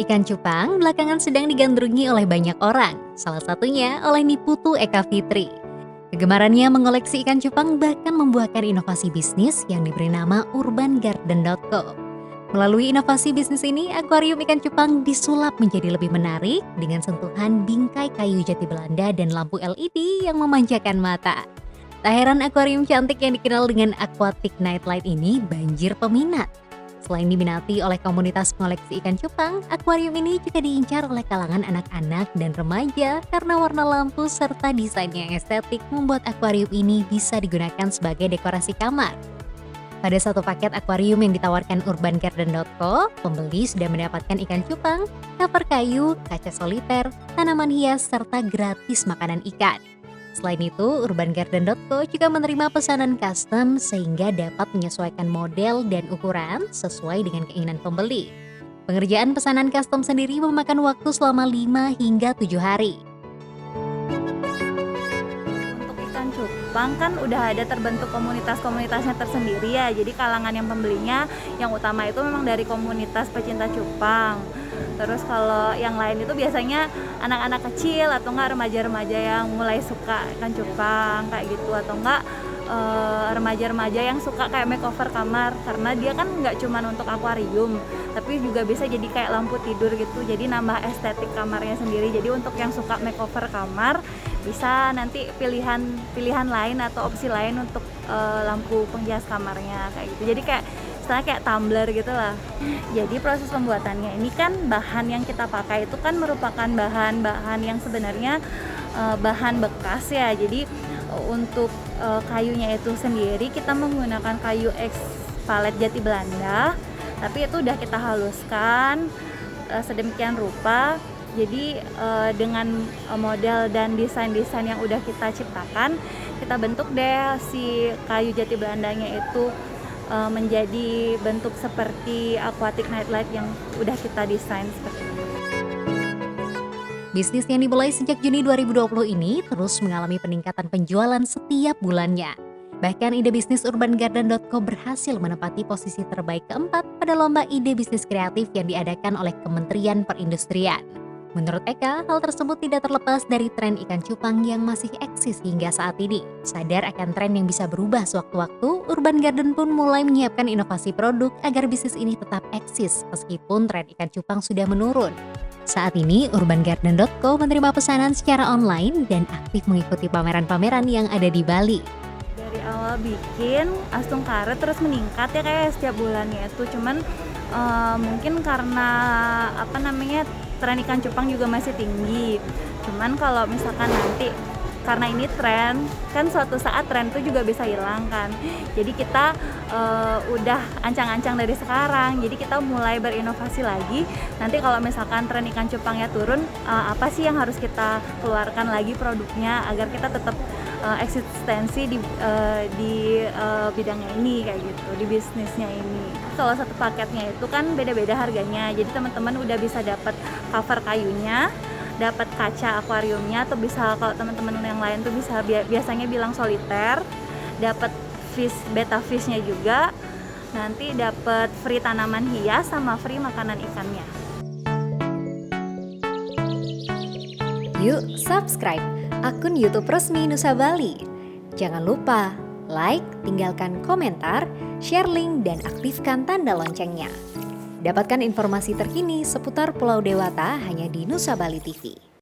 Ikan cupang belakangan sedang digandrungi oleh banyak orang, salah satunya oleh Niputu Eka Fitri. Kegemarannya mengoleksi ikan cupang bahkan membuahkan inovasi bisnis yang diberi nama urbangarden.co. Melalui inovasi bisnis ini, akuarium ikan cupang disulap menjadi lebih menarik dengan sentuhan bingkai kayu jati Belanda dan lampu LED yang memanjakan mata. Tak heran akuarium cantik yang dikenal dengan aquatic nightlight ini banjir peminat. Selain diminati oleh komunitas pengoleksi ikan cupang, akuarium ini juga diincar oleh kalangan anak-anak dan remaja karena warna lampu serta desain yang estetik membuat akuarium ini bisa digunakan sebagai dekorasi kamar. Pada satu paket akuarium yang ditawarkan urbangarden.co, pembeli sudah mendapatkan ikan cupang, cover kayu, kaca soliter, tanaman hias, serta gratis makanan ikan. Selain itu, urbangarden.co juga menerima pesanan custom sehingga dapat menyesuaikan model dan ukuran sesuai dengan keinginan pembeli. Pengerjaan pesanan custom sendiri memakan waktu selama 5 hingga 7 hari. Untuk ikan cupang kan udah ada terbentuk komunitas-komunitasnya tersendiri ya. Jadi kalangan yang pembelinya yang utama itu memang dari komunitas pecinta cupang. Terus kalau yang lain itu biasanya anak-anak kecil atau enggak remaja-remaja yang mulai suka ikan cupang kayak gitu, atau enggak remaja-remaja yang suka kayak makeover kamar, karena dia kan nggak cuma untuk akuarium tapi juga bisa jadi kayak lampu tidur gitu, jadi nambah estetik kamarnya sendiri. Jadi untuk yang suka makeover kamar bisa nanti pilihan lain atau opsi lain untuk lampu penghias kamarnya kayak gitu, jadi kayak tumbler gitu lah. Jadi proses pembuatannya ini kan bahan yang kita pakai itu kan merupakan bahan-bahan yang sebenarnya bahan bekas ya. Jadi untuk kayunya itu sendiri kita menggunakan kayu palet jati Belanda, tapi itu udah kita haluskan sedemikian rupa. Jadi dengan model dan desain-desain yang udah kita ciptakan, kita bentuk deh si kayu jati Belandanya itu menjadi bentuk seperti aquatic nightlight yang udah kita desain seperti ini. Bisnis yang dimulai sejak Juni 2020 ini terus mengalami peningkatan penjualan setiap bulannya. Bahkan ide bisnis urbangarden.co berhasil menempati posisi terbaik keempat pada lomba ide bisnis kreatif yang diadakan oleh Kementerian Perindustrian. Menurut Eka, hal tersebut tidak terlepas dari tren ikan cupang yang masih eksis hingga saat ini. Sadar akan tren yang bisa berubah sewaktu-waktu, Urban Garden pun mulai menyiapkan inovasi produk agar bisnis ini tetap eksis meskipun tren ikan cupang sudah menurun. Saat ini, urbangarden.co menerima pesanan secara online dan aktif mengikuti pameran-pameran yang ada di Bali. Dari awal bikin, Astung Karet terus meningkat ya kayak setiap bulannya itu. Cuman mungkin karena tren ikan cupang juga masih tinggi. Cuman kalau misalkan nanti karena ini tren, kan suatu saat tren itu juga bisa hilang kan. Jadi kita udah ancang-ancang dari sekarang. Jadi kita mulai berinovasi lagi. Nanti kalau misalkan tren ikan cupangnya turun, apa sih yang harus kita keluarkan lagi produknya agar kita tetap eksistensi di bidangnya ini kayak gitu, di bisnisnya ini. Kalau satu paketnya itu kan beda-beda harganya. Jadi teman-teman udah bisa dapat cover kayunya, dapat kaca akuariumnya, atau bisa kalau teman-teman yang lain tuh bisa biasanya bilang soliter, dapat betta fishnya juga, nanti dapat free tanaman hias sama free makanan ikannya. Yuk subscribe akun YouTube resmi Nusa Bali. Jangan lupa like, tinggalkan komentar, share link, dan aktifkan tanda loncengnya. Dapatkan informasi terkini seputar Pulau Dewata hanya di Nusa Bali TV.